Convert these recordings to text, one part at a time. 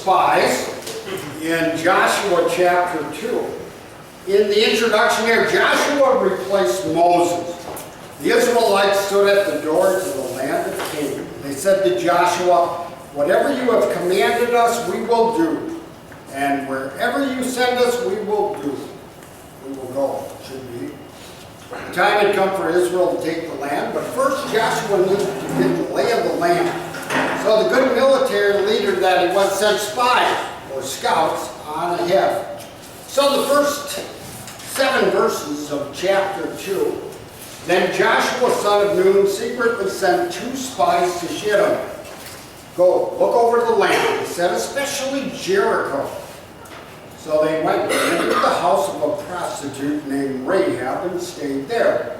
spies in Joshua chapter 2. In the introduction here, Joshua replaced Moses. The Israelites stood at the door to the land of Canaan. They said to Joshua, "Whatever you have commanded us, we will do. And wherever you send us, we will do. We will go," should be. The time had come for Israel to take the land, but first Joshua needed to get the lay of the land. So the good military leader that he was sent spies, or scouts, on ahead. So the first 7 verses of chapter 2, "Then Joshua son of Nun secretly sent 2 spies to Shittim. Go, look over the land," he said, "especially Jericho." So they went and entered the house of a prostitute named Rahab and stayed there.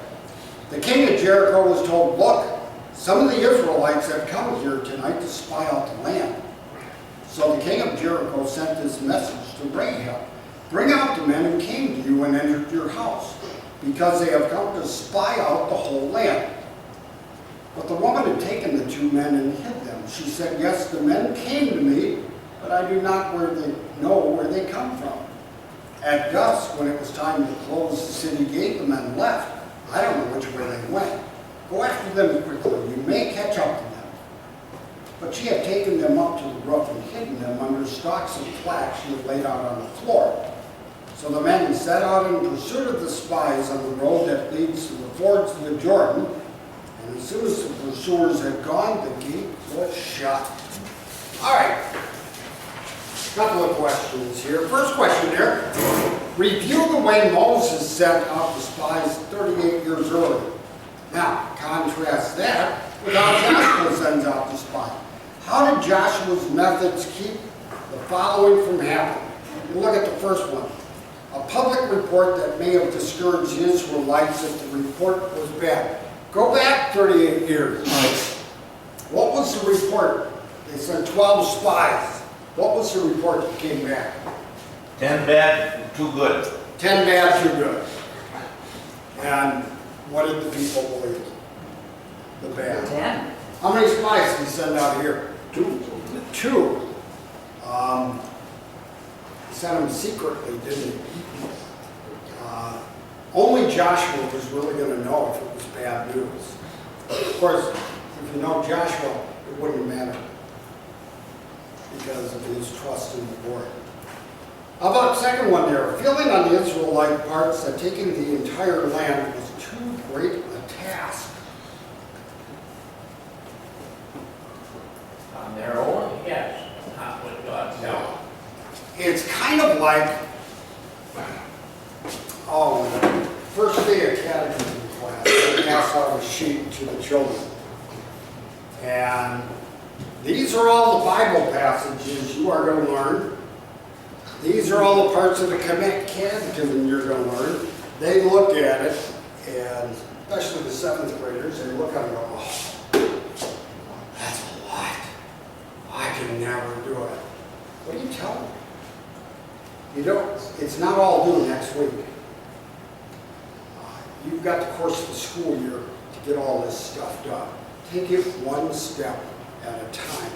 The king of Jericho was told, "Look, some of the Israelites have come here tonight to spy out the land." So the king of Jericho sent this message to Rahab, "Bring out the men who came to you and entered your house, because they have come to spy out the whole land." But the woman had taken the 2 men and hid them. She said, "Yes, the men came to me, but I do not know where they come from." At dusk, when it was time to close the city gate, the men left. "I don't know which way they went. Go after them quickly. You may catch up to them." But she had taken them up to the roof and hidden them under stalks of flax she had laid out on the floor. So the men set out in pursuit of the spies on the road that leads to the fords of the Jordan. And as soon as the pursuers had gone, the gate was shut. All right. Couple of questions here. First question here. Review the way Moses sent out the spies 38 years earlier. Now, contrast that with how Joshua sends out the spies. How did Joshua's methods keep the following from happening? Look at the first one. A public report that may have discouraged the Israelites if the report was bad. Go back 38 years. What was the report? They sent 12 spies. What was the report that came back? 10 bad, 2 good. 10 bad, 2 good. And what did the people believe? The bad. 10. How many spies did he send out here? 2. 2. He sent them secretly, didn't he? Only Joshua was really going to know if it was bad news. Of course, if you know Joshua, it wouldn't matter because of his trust in the Lord. How about the second one there? Feeling on the Israelite parts that taking the entire land was too great a task. On their own, yes, not with God's help. It's kind of like, first day of catechism class, they pass out a sheet to the children. And these are all the Bible passages you are going to learn. These are all the parts of the catechism you're going to learn. They look at it, and especially the 7th graders, they look at it and go, "Oh, that's a lot. I can never do it." What do you tell them? You don't, it's not all due next week. You've got the course of the school year to get all this stuff done. Take it one step at a time.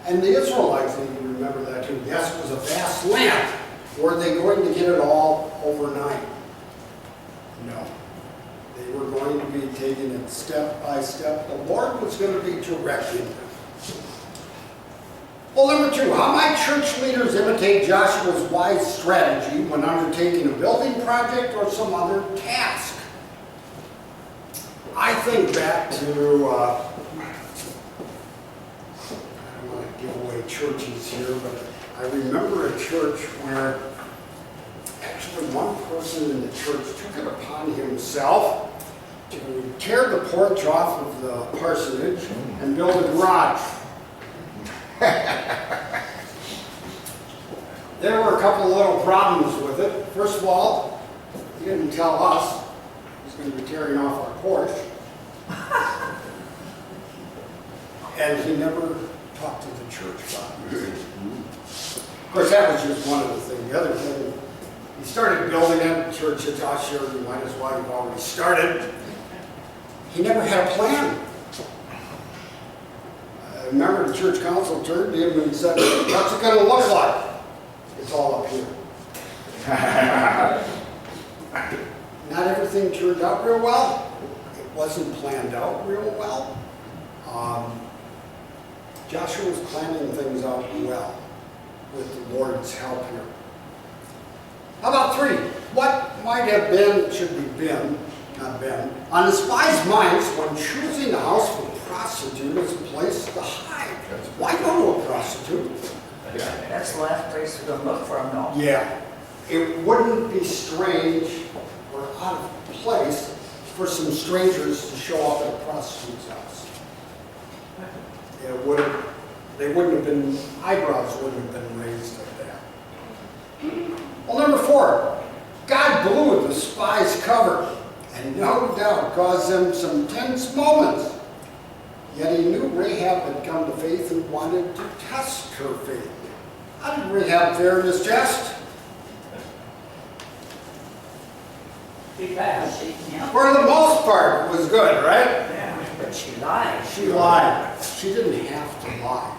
And the Israelites need to remember that too. Yes, it was a vast land. Were they going to get it all overnight? No. They were going to be taking it step by step. The Lord was going to be directing them. Well, number 2, how might church leaders imitate Joshua's wise strategy when undertaking a building project or some other task? I think back to, I don't want to give away churches here, but I remember a church where actually one person in the church took it upon himself to tear the porch off of the parsonage and build a garage. There were a couple of little problems with it. First of all, he didn't tell us he's going to be tearing off our porch. And he never talked to the church about it. Of course, that was just one of the things. The other thing, he started building it. The church said, "Oh, sure, you might as well. You've already started." He never had a plan. remember the church council turned to him and said, what's it gonna look like? It's all up here. Not everything turned out real well. It wasn't planned out real well. Joshua was planning things out well with the Lord's help here. How about 3? What might have been, should be been, not been, on the spies' minds when choosing a house for a prostitute as a place to hide? Why go to a prostitute? That's the last place we're gonna look for them, no. Yeah, it wouldn't be strange or out of place for some strangers to show up at a prostitute's house. They wouldn't have been, eyebrows wouldn't have been raised at that. Well, number 4, God blew the spies' cover and no doubt caused them some tense moments. Yet he knew Rahab had come to faith and wanted to test her faith. How did Rahab fare in his test? She passed. Yeah. For the most part, it was good, right? Yeah, but she lied. She lied. She didn't have to lie.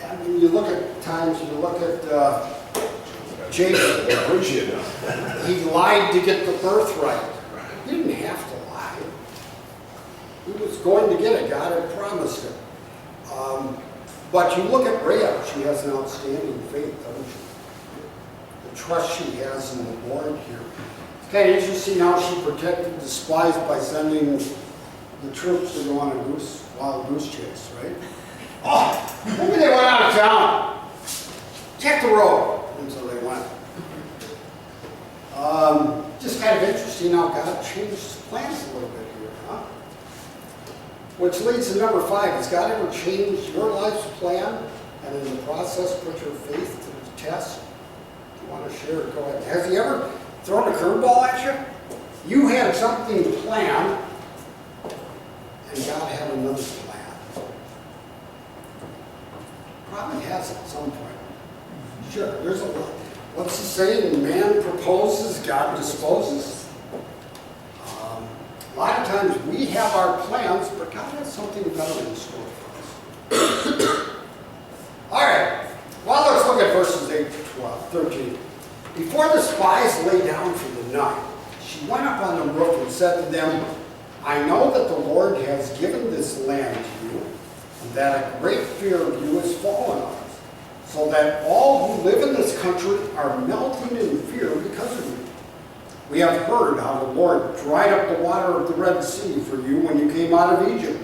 I mean, you look at times, you look at Jacob. He lied to get the birthright. He didn't have to lie. He was going to get it. God had promised it. But you look at Rahab, she has an outstanding faith, doesn't she? The trust she has in the Lord here. It's kind of interesting how she protected the spies by sending the troops to go on a wild goose chase, right? Oh, maybe they went out of town. Check the road. And so they went. Just kind of interesting how God changed his plans a little bit here, huh? Which leads to number 5. Has God ever changed your life's plan and in the process put your faith to the test? If you want to share it, go ahead. Has he ever thrown a curveball at you? You had something planned and God had another plan. Probably has at some point. Sure, there's a lot. What's the saying? Man proposes, God disposes. A lot of times we have our plans, but God has something better in store for us. All right. Well, let's look at verses 8 to 13. Before the spies lay down for the night, she went up on the roof and said to them, I know that the Lord has given this land to you, and that a great fear of you has fallen on us, so that all who live in this country are melting in fear because of you. We have heard how the Lord dried up the water of the Red Sea for you when you came out of Egypt,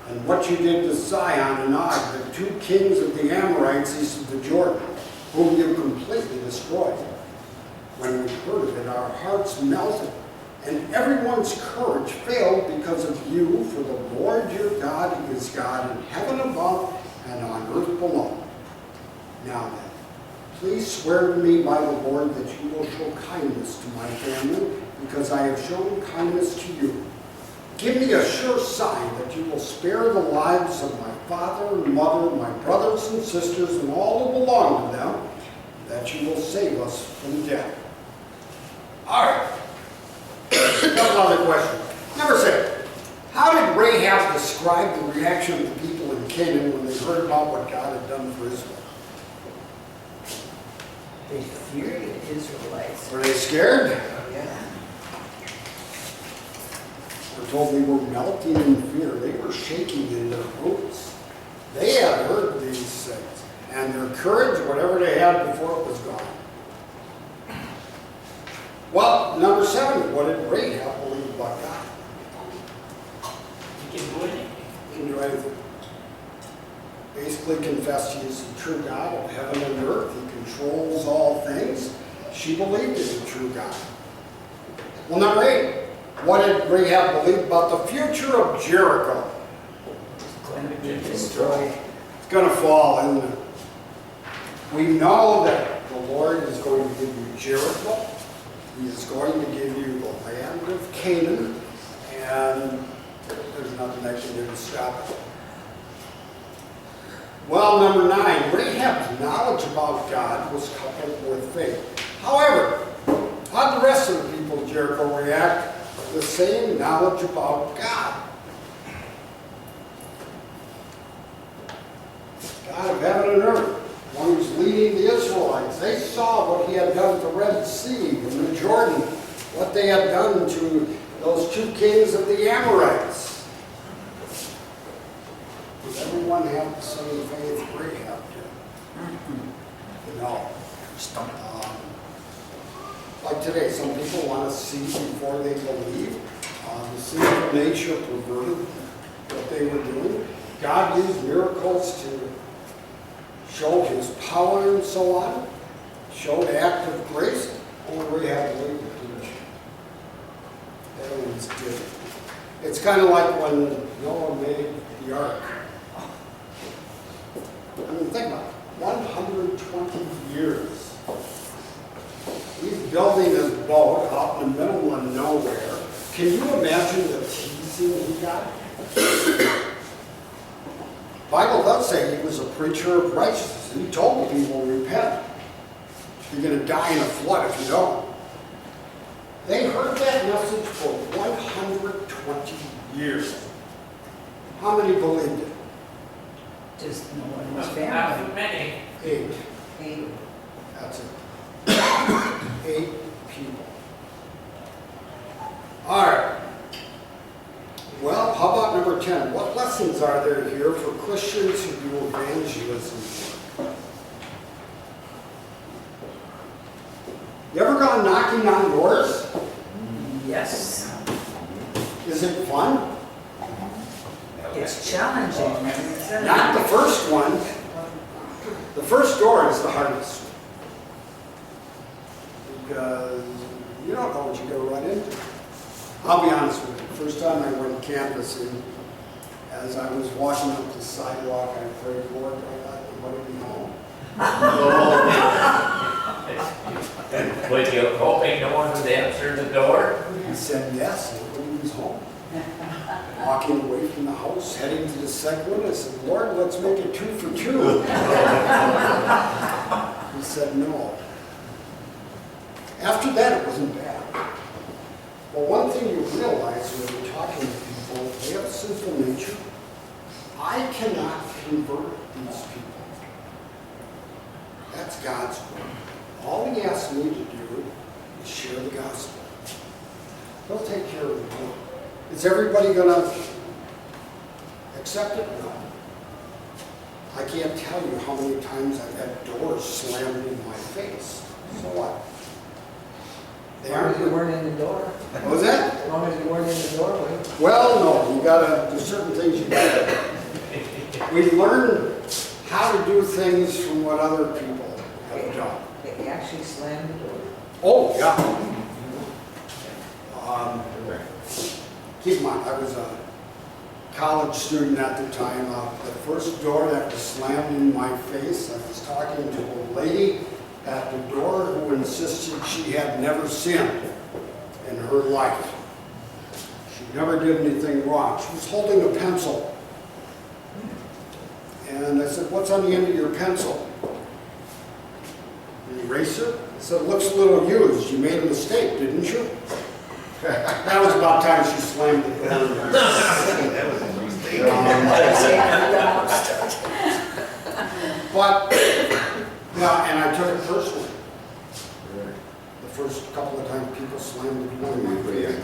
and what you did to Sihon and Og, the 2 kings of the Amorites east of the Jordan, whom you completely destroyed. When we heard of it, our hearts melted, and everyone's courage failed because of you, for the Lord your God is God in heaven above and on earth below. Now then, please swear to me by the Lord that you will show kindness to my family, because I have shown kindness to you. Give me a sure sign that you will spare the lives of my father and mother, my brothers and sisters, and all who belong to them, that you will save us from death. All right. Another question. Number 6. How did Rahab describe the reaction of the people in Canaan when they heard about what God had done for Israel? They feared the Israelites. Were they scared? Yeah. We're told they were melting in fear. They were shaking in their boots. They had heard these things. And their courage, whatever they had before, it was gone. Well, number 7, what did Rahab believe about God? You can do anything. He can do anything. Basically confessed he is the true God of heaven and earth. He controls all things. She believed in the true God. Well, number 8, what did Rahab believe about the future of Jericho? It's going to be destroyed. It's going to fall, isn't it? We know that the Lord is going to give you Jericho. He is going to give you the land of Canaan, and there's nothing that can do to stop it. Well, number 9, Rahab's knowledge about God was coupled with faith. However, how did the rest of the people of Jericho react? The same knowledge about God. God of heaven and earth, one who's leading the Israelites. They saw what he had done to the Red Sea and the Jordan, what they had done to those two kings of the Amorites. Does everyone have the same faith Rahab did? No. Like today, some people want to see before they believe. The sinful nature perverted what they were doing. God used miracles to show his power and so on. Showed act of grace. Only Rahab believed it. Everyone's good. It's kind of like when Noah made the ark. I mean, think about it. 120 years. He's building his boat out in the middle of nowhere. Can you imagine the teasing he got? Bible does say he was a preacher of righteousness, and he told the people, repent. You're going to die in a flood if you don't. They heard that message for 120 years. How many believed it? Just no one was Not family. too many. 8. 8. That's it. 8 people. All right. Well, how about number 10? What lessons are there here for Christians who do evangelism work? You ever gone knocking on doors? Yes. Is it fun? It's challenging. It's Not the first one. The first door is the hardest. Because you don't know what you're going to run into. I'll be honest with you. First time I went canvassing, as I was walking up the sidewalk, I prayed, Lord, don't let anybody be home. Would you hoping no one would answer the door? He said yes, and nobody was home. Walking away from the house, heading to the second one, I said, Lord, let's make it 2 for 2. He said no. After that, it wasn't bad. But one thing you realize when you're talking to people, they have a sinful nature. I cannot convert these people. That's God's work. All he asks me to do is share the gospel. He'll take care of the work. Is everybody going to accept it? No. I can't tell you how many times I've had doors slammed in my face. So what? As long as you weren't in the door. What was that? As long as you weren't in the doorway. Well, no, you gotta, there's certain things you gotta do. We learn how to do things from what other people have done. They actually slammed the door. Oh, yeah. Keep in mind, I was a college student at the time. The first door that was slammed in my face, I was talking to a lady at the door who insisted she had never sinned in her life. She never did anything wrong. She was holding a pencil. And I said, what's on the end of your pencil? An eraser? I said, it looks a little used. You made a mistake, didn't you? That was about time she slammed the door. That was a mistake. But, yeah, and I took it personally. The first couple of times people slammed the door in my face.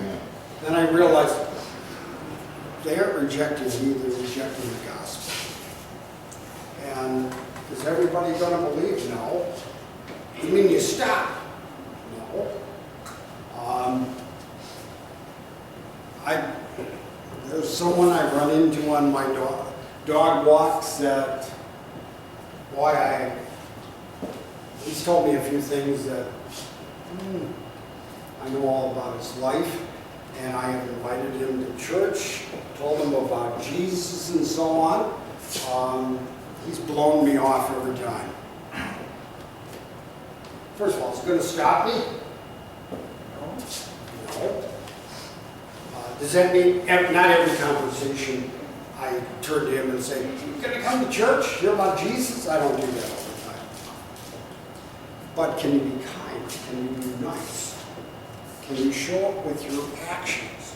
Then I realized they aren't rejecting me, they're rejecting the gospel. And is everybody going to believe? No. You mean you stop? No. There's someone I run into on my dog walks that, boy, he's told me a few things that I know all about his life, and I have invited him to church, told him about Jesus and so on. He's blown me off every time. First of all, is it going to stop me? No. Does that mean not every conversation I turn to him and say, "You going to come to church? Hear about Jesus?" I don't do that all the time. But can you be kind? Can you be nice? Can you show up with your actions?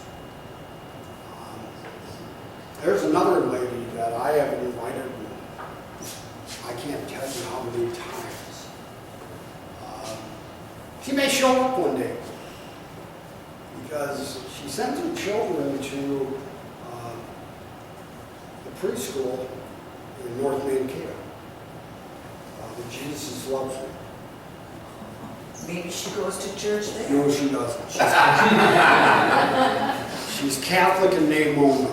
There's another lady that I have invited She may show up one day because she sent her children to the preschool in North Mankato. The Jesus Loves Me. Maybe she goes to church there. No, she doesn't. She's Catholic in name only.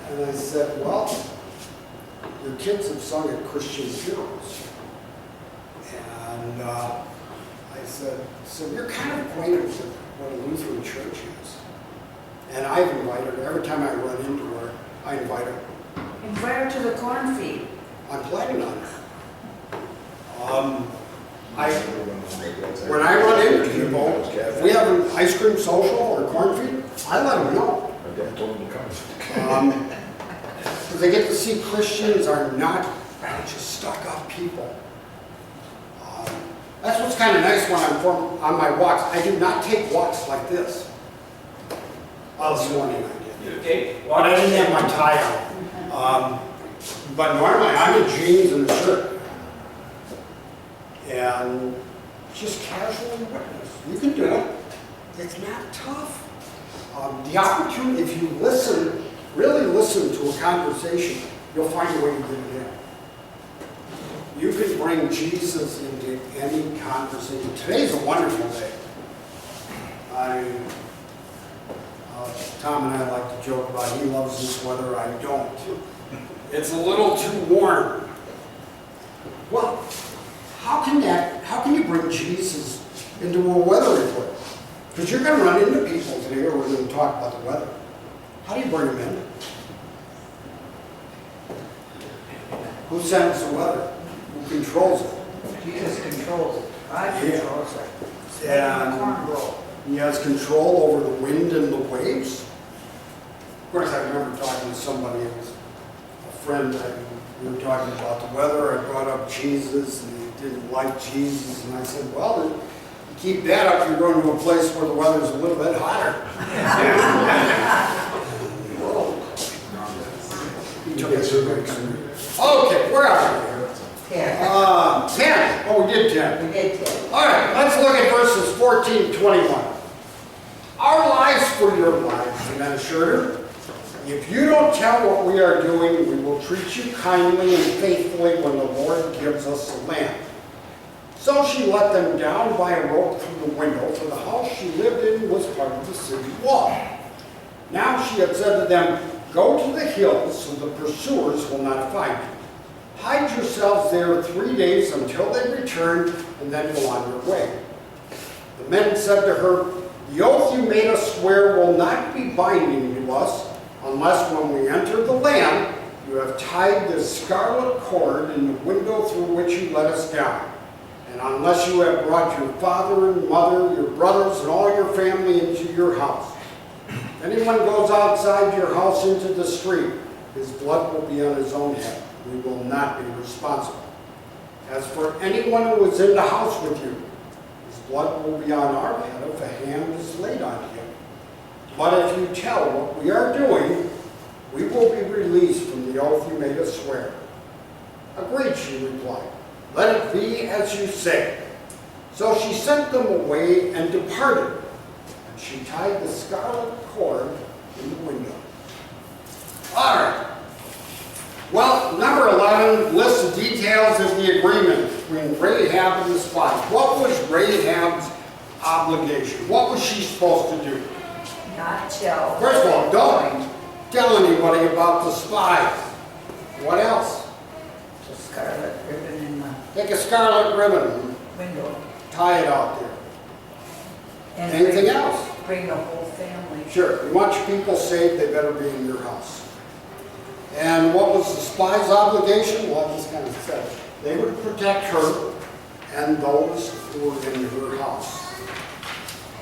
And I said, well, your kids have sung at Christian funerals. And I said, so you're kind of acquainted with what a Lutheran church is. And I've invited her, every time I run into her, I invite her. Invite her to the corn feed. I'm planning on it. When I run into people, if we have an ice cream social or a corn feed, I let them know. Because they get to see Christians are not a bunch of stuck-up people. That's what's kind of nice when I'm on my walks. I do not take walks like this. Well, this morning I did. Okay. But I didn't have my tie on. But normally I'm in jeans and a shirt. And just casually witness. You can do it. It's not tough. The opportunity, if you listen, really listen to a conversation, you'll find a way to get it in. You can bring Jesus into any conversation. Today's a wonderful day. Tom and I like to joke about he loves this weather, I don't. It's a little too warm. Well, how can you bring Jesus into a weather report? Because you're going to run into people today, or we're going to talk about the weather. How do you bring them in? Who sends the weather? Who controls it? Jesus controls it. God Yeah. controls it. And Corn roll. he has control over the wind and the waves. Of course, I remember talking to somebody, it was a friend, we were talking about the weather. I brought up Jesus, and he didn't like Jesus. And I said, well, you keep that up, you're going to a place where the weather's a little bit hotter. He took it so good. Okay, where are we? 10. 10. Oh, we did 10. We did 10. All right, let's look at verses 14 to 21. Our lives for your lives, the men assured her. If you don't tell what we are doing, we will treat you kindly and faithfully when the Lord gives us the land. So she let them down by a rope through the window, for the house she lived in was part of the city wall. Now she had said to them, go to the hills so the pursuers will not find you. Hide yourselves there 3 days until they return, and then go on your way. The men said to her, the oath you made us swear will not be binding to us, unless when we enter the land, you have tied the scarlet cord in the window through which you let us down. And unless you have brought your father and mother, your brothers, and all your family into your house. If anyone goes outside your house into the street, his blood will be on his own head. We will not be responsible. As for anyone who is in the house with you, his blood will be on our head if a hand is laid on him. But if you tell what we are doing, we will be released from the oath you made us swear. Agreed, she replied. Let it be as you say. So she sent them away and departed, and she tied the scarlet cord in the window. All right. Well, number 11 lists the details of the agreement between Rahab and the spies. What was Rahab's obligation? What was she supposed to do? Not tell. First of all, don't tell anybody about the spies. What else? The scarlet ribbon in the Take a scarlet ribbon, window. tie it out there. And Anything bring- else? Bring the whole family. Sure, you want your people saved, they better be in your house. And what was the spy's obligation? Well, I just kind of said, they would protect her and those who were in her house.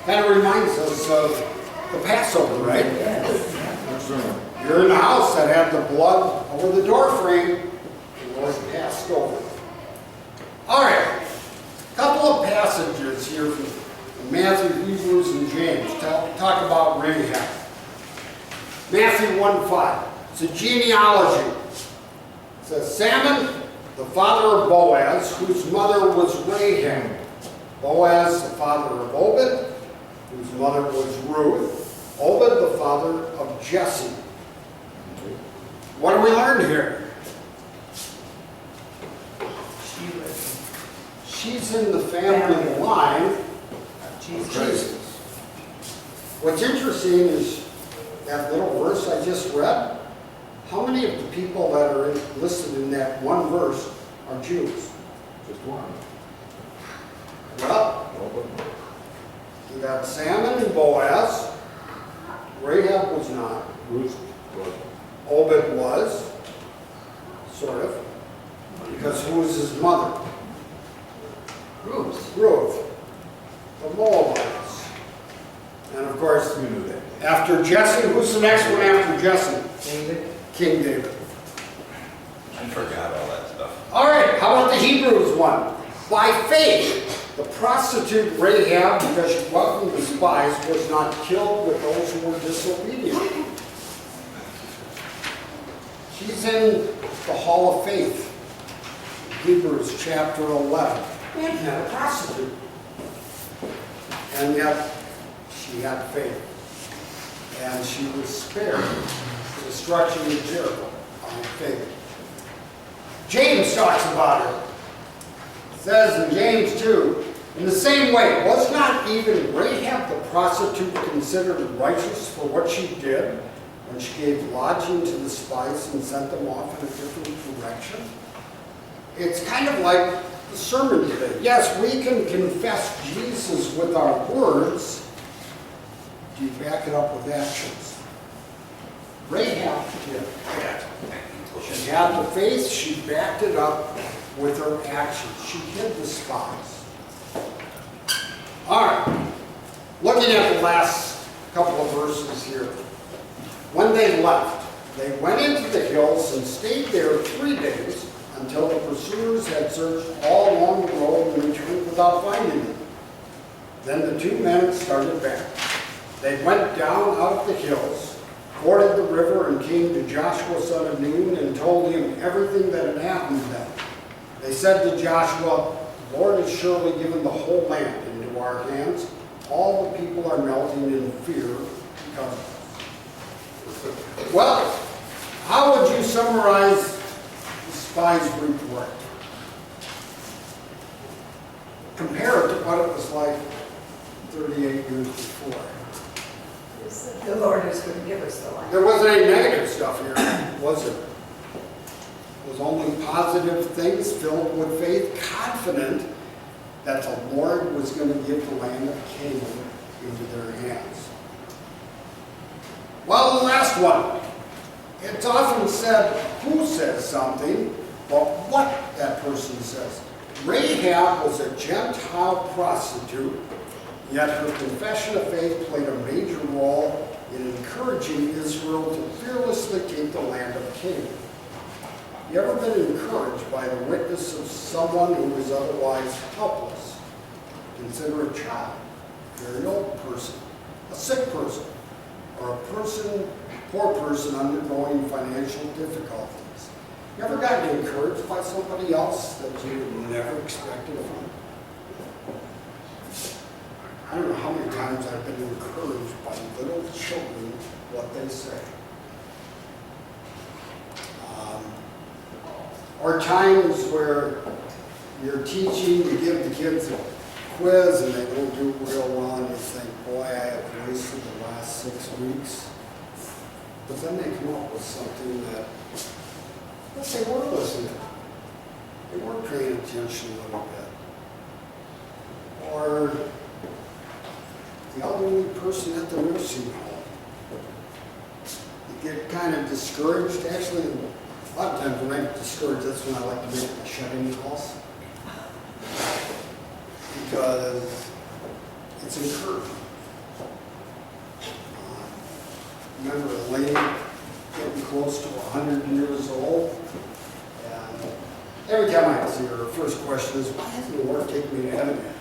Kind of reminds us of the Passover, right? Yes. You're in the house that had the blood over the door frame, the Lord passed over. All right, a couple of passages here from Matthew, Hebrews, and James talk about Rahab. Matthew 1:5. It's a genealogy. It says, Salmon the father of Boaz, whose mother was Rahab. Boaz, the father of Obed, whose mother was Ruth. Obed, the father of Jesse. What do we learn here? She's in the family line of Jesus. What's interesting is that little verse I just read. How many of the people that are listed in that one verse are Jews? Just one. Well, you got Salmon and Boaz. Rahab was not. Ruth was. Obed was, sort of, because who was his mother? Ruth. Ruth, the Moabites. And of course, You knew that. after Jesse, who's the next one after Jesse? David. King David. I forgot all that stuff. All right, how about the Hebrews one? By faith, the prostitute Rahab, because she welcomed the spies, was not killed with those who were disobedient. She's in the Hall of Faith, Hebrews chapter 11. And not a prostitute. And yet, she had faith. And she was spared the destruction of Jericho on faith. James talks about her. It says in James 2, in the same way, was not even Rahab the prostitute considered righteous for what she did when she gave lodging to the spies and sent them off in a different direction? It's kind of like the sermon today. Yes, we can confess Jesus with our words. Do you back it up with actions? Rahab did. She had the faith, she backed it up with her actions. She hid the spies. All right, looking at the last couple of verses here. When they left, they went into the hills and stayed there 3 days until the pursuers had searched all along the road and returned without finding them. Then the two men started back. They went down out of the hills, forded the river, and came to Joshua son of Nun and told him everything that had happened to them. They said to Joshua, the Lord has surely given the whole land into our hands. All the people are melting in fear because of us. Well, how would you summarize the spies' report? Compare it to what it was like 38 years before. The Lord is going to give us the land. There wasn't any negative stuff here, was there? It was only positive things filled with faith, confident that the Lord was going to give the land of Canaan into their hands. Well, the last one. It's often said who says something, but what that person says. Rahab was a Gentile prostitute, yet her confession of faith played a major role in encouraging Israel to fearlessly take the land of Canaan. You ever been encouraged by the witness of someone who is otherwise helpless? Consider a child, a very old person, a sick person, or a poor person undergoing financial difficulties. You ever gotten encouraged by somebody else that you never expected from? I don't know how many times I've been encouraged by little children, what they say. Or times where you're teaching, you give the kids a quiz and they don't do real well and you think, boy, I have wasted the last 6 weeks. But then they come up with something that, let's say, we're listening. They weren't paying attention a little bit. Or the elderly person at the nursing home. You get kind of discouraged. Actually, a lot of times when I get discouraged, that's when I like to make my shut-in calls. Because it's encouraging. Remember a lady getting close to 100 years old, and every time I see her, her first question is, why hasn't the Lord taken me to heaven yet?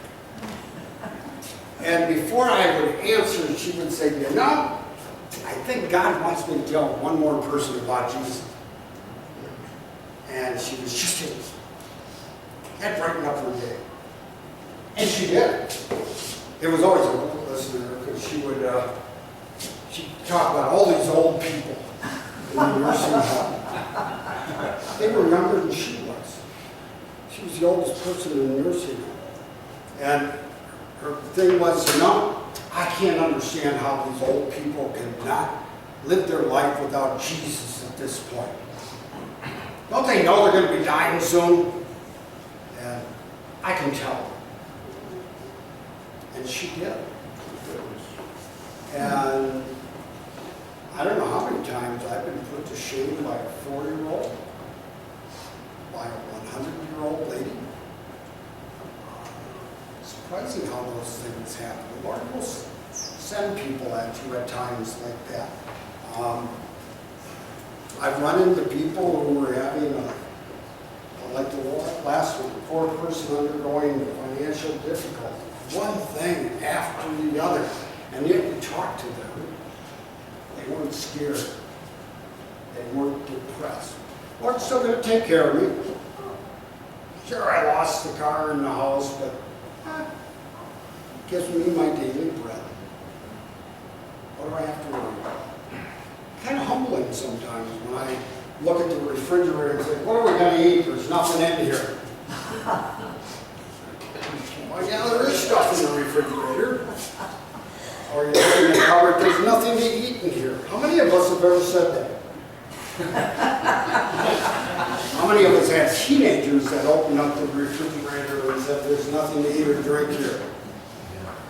And before I would answer, she would say, you know, I think God wants me to tell one more person about Jesus. And she was just That brightened up her day. And she did. It was always a good listener because she'd talk about all these old people in the nursing home. They were younger than she was. She was the oldest person in the nursing home. And her thing was, I can't understand how these old people cannot live their life without Jesus at this point. Don't they know they're going to be dying soon? And I can tell. And she did. And I don't know how many times I've been put to shame by a 4-year-old, by a 100-year-old lady. Surprising how those things happen. The Lord will send people at you at times like that. I've run into people who were having like the last one, a poor person undergoing financial difficulty. One thing after the other. And yet you talk to them. They weren't scared. They weren't depressed. Lord's still going to take care of me. Sure, I lost the car and the house, but gives me my daily bread. What do I have to worry about? Kind of humbling sometimes when I look at the refrigerator and say, what are we going to eat? There's nothing in here. Well, yeah, there is stuff in the refrigerator. Or you look in the cupboard, there's nothing to eat in here. How many of us have ever said that? How many of us had teenagers that opened up the refrigerator and said, there's nothing to eat or drink here?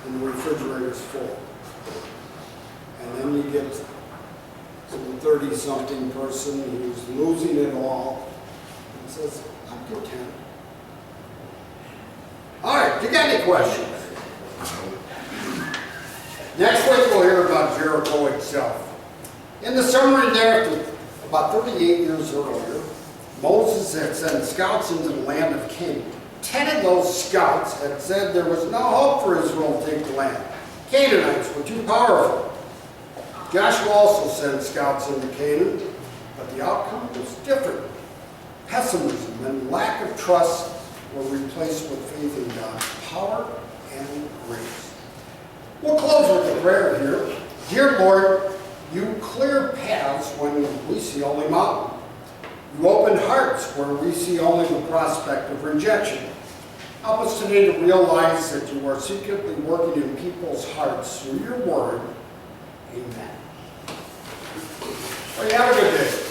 And the refrigerator's full. And then you get some 30-something person who's losing it all and says, I'm content. All right, you got any questions? Next week we'll hear about Jericho itself. In the summary there, about 38 years earlier, Moses had sent scouts into the land of Canaan. 10 of those scouts had said there was no hope for Israel to take the land. Canaanites were too powerful. Joshua also sent scouts into Canaan, but the outcome was different. Pessimism and lack of trust were replaced with faith in God's power and grace. We'll close with a prayer here. Dear Lord, you clear paths when we see only mountain. You open hearts where we see only the prospect of rejection. Help us today to realize that you are secretly working in people's hearts through your word. Amen. Well, you have a good day.